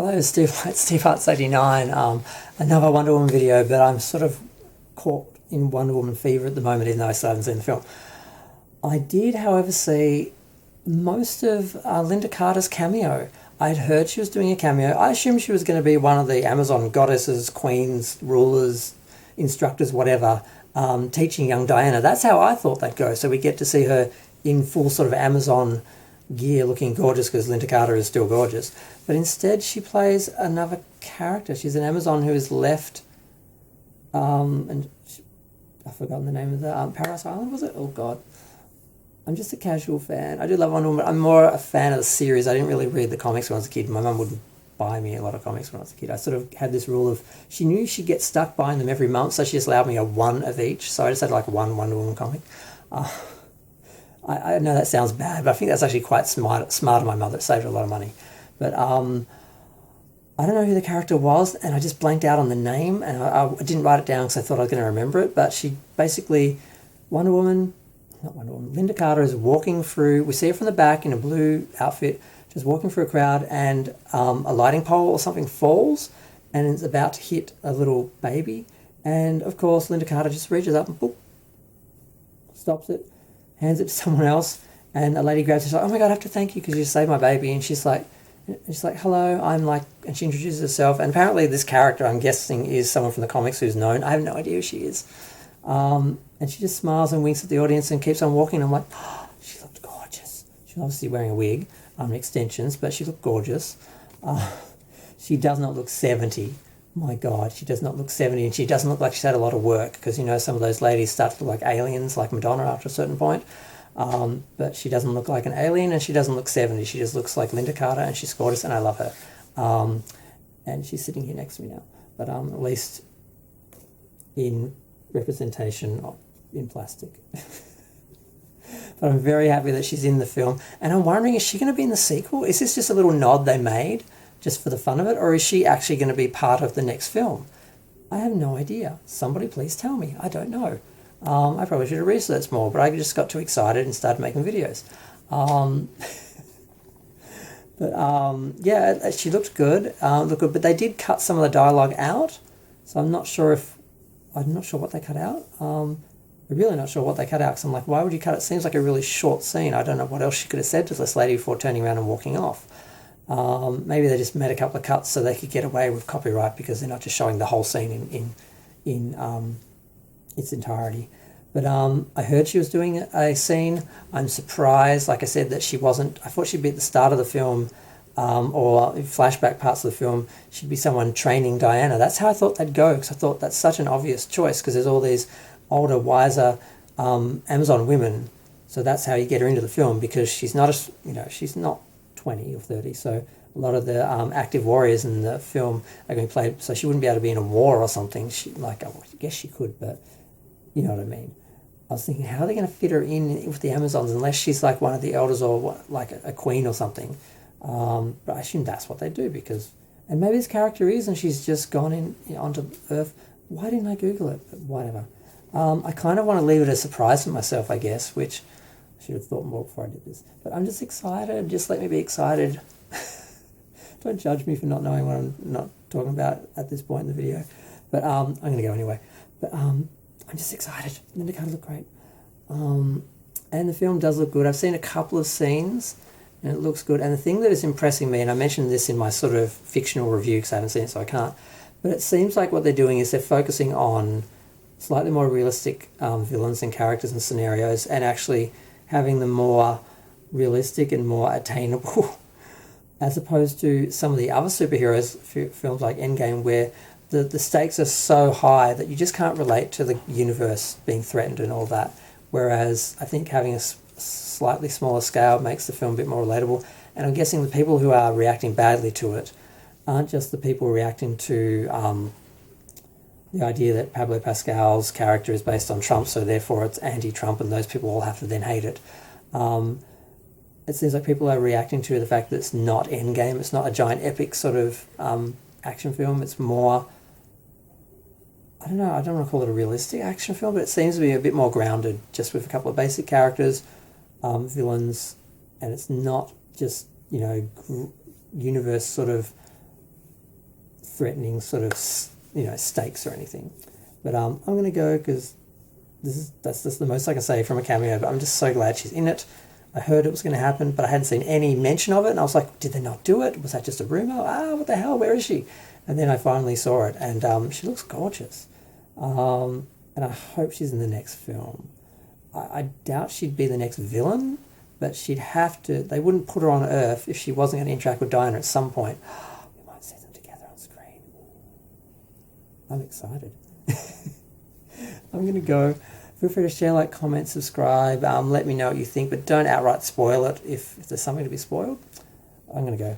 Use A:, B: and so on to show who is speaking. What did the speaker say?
A: Hello, Steve Hart's 89. Another Wonder Woman video, but I'm sort of caught in Wonder Woman fever at the moment, even though I still haven't seen the film. I did, however, see most of Lynda Carter's cameo. I'd heard she was doing a cameo. I assumed she was going to be one of the Amazon goddesses, queens, rulers, instructors, whatever, teaching young Diana. That's how I thought that'd go. So we get to see her in full sort of Amazon gear, looking gorgeous, because Lynda Carter is still gorgeous. But instead she plays another character. She's an Amazon who is left, and I've forgotten the name of the Paradise Island, was it? Oh God. I'm just a casual fan. I do love Wonder Woman. I'm more a fan of the series. I didn't really read the comics when I was a kid. My mum wouldn't buy me a lot of comics when I was a kid. I sort of had this rule of, she knew she'd get stuck buying them every month, so she just allowed me a one of each. So I just had like one Wonder Woman comic. I know that sounds bad, but I think that's actually quite smart of my mother. It saved her a lot of money. But I don't know who the character was, and I just blanked out on the name, and I didn't write it down because I thought I was going to remember it. But she basically, Lynda Carter is walking through, we see her from the back in a blue outfit, just walking through a crowd, and a lighting pole or something falls, and it's about to hit a little baby. And of course, Lynda Carter just reaches up and boop, stops it, hands it to someone else, and a lady grabs her, she's like, oh my God, I have to thank you because you saved my baby. And she's like, hello, I'm like, and she introduces herself, and apparently this character, I'm guessing, is someone from the comics who's known. I have no idea who she is. And she just smiles and winks at the audience and keeps on walking. I'm like, oh, she looked gorgeous. She was obviously wearing a wig, extensions, but she looked gorgeous. She does not look 70. My God, she does not look 70, and she doesn't look like she's had a lot of work, because, you know, some of those ladies start to look like aliens, like Madonna after a certain point. But she doesn't look like an alien, and she doesn't look 70. She just looks like Lynda Carter, and she's gorgeous, and I love her. And she's sitting here next to me now, but at least in representation in plastic. But I'm very happy that she's in the film, and I'm wondering, is she going to be in the sequel? Is this just a little nod they made just for the fun of it, or is she actually going to be part of the next film? I have no idea. Somebody please tell me. I don't know. I probably should have researched more, but I just got too excited and started making videos. Yeah, she looked good. But they did cut some of the dialogue out, so I'm not sure what they cut out. I'm really not sure what they cut out, because I'm like, why would you cut it? It seems like a really short scene. I don't know what else she could have said to this lady before turning around and walking off. Maybe they just made a couple of cuts so they could get away with copyright, because they're not just showing the whole scene in its entirety. But I heard she was doing a scene. I'm surprised, like I said, that she wasn't. I thought she'd be at the start of the film, or flashback parts of the film. She'd be someone training Diana. That's how I thought they'd go, because I thought that's such an obvious choice, because there's all these older, wiser Amazon women. So that's how you get her into the film, because she's not she's not 20 or 30. So a lot of the active warriors in the film are going to play. So she wouldn't be able to be in a war or something. I guess she could, but you know what I mean. I was thinking, how are they going to fit her in with the Amazons, unless she's like one of the elders or like a queen or something. But I assume that's what they do, and maybe this character is, and she's just gone onto Earth. Why didn't I Google it? But whatever. I kind of want to leave it a surprise for myself, I guess, which I should have thought more before I did this. But I'm just excited. Just let me be excited. Don't judge me for not knowing what I'm not talking about at this point in the video. But I'm going to go anyway. But I'm just excited. Lynda Carter looked great. And the film does look good. I've seen a couple of scenes, and it looks good. And the thing that is impressing me, and I mentioned this in my sort of fictional review because I haven't seen it, so I can't, but it seems like what they're doing is they're focusing on slightly more realistic villains and characters and scenarios, and actually having them more realistic and more attainable, as opposed to some of the other superheroes films like Endgame, where the stakes are so high that you just can't relate to the universe being threatened and all that. Whereas I think having a slightly smaller scale makes the film a bit more relatable. And I'm guessing the people who are reacting badly to it aren't just the people reacting to the idea that Pablo Pascal's character is based on Trump, so therefore it's anti-Trump, and those people all have to then hate it. It seems like people are reacting to the fact that it's not Endgame, it's not a giant epic sort of action film, it's more, I don't know, I don't want to call it a realistic action film, but it seems to be a bit more grounded, just with a couple of basic characters, villains, and it's not just, universe sort of threatening sort of, stakes or anything. But I'm going to go because that's just the most I can say from a cameo. But I'm just so glad she's in it. I heard it was going to happen, but I hadn't seen any mention of it. And I was like, did they not do it? Was that just a rumor? What the hell? Where is she? And then I finally saw it, and she looks gorgeous. And I hope she's in the next film. I doubt she'd be the next villain, but she'd have to. They wouldn't put her on Earth if she wasn't going to interact with Diana at some point. We might see them together on screen. I'm excited. I'm going to go. Feel free to share, like, comment, subscribe. Let me know what you think, but don't outright spoil it if there's something to be spoiled. I'm going to go.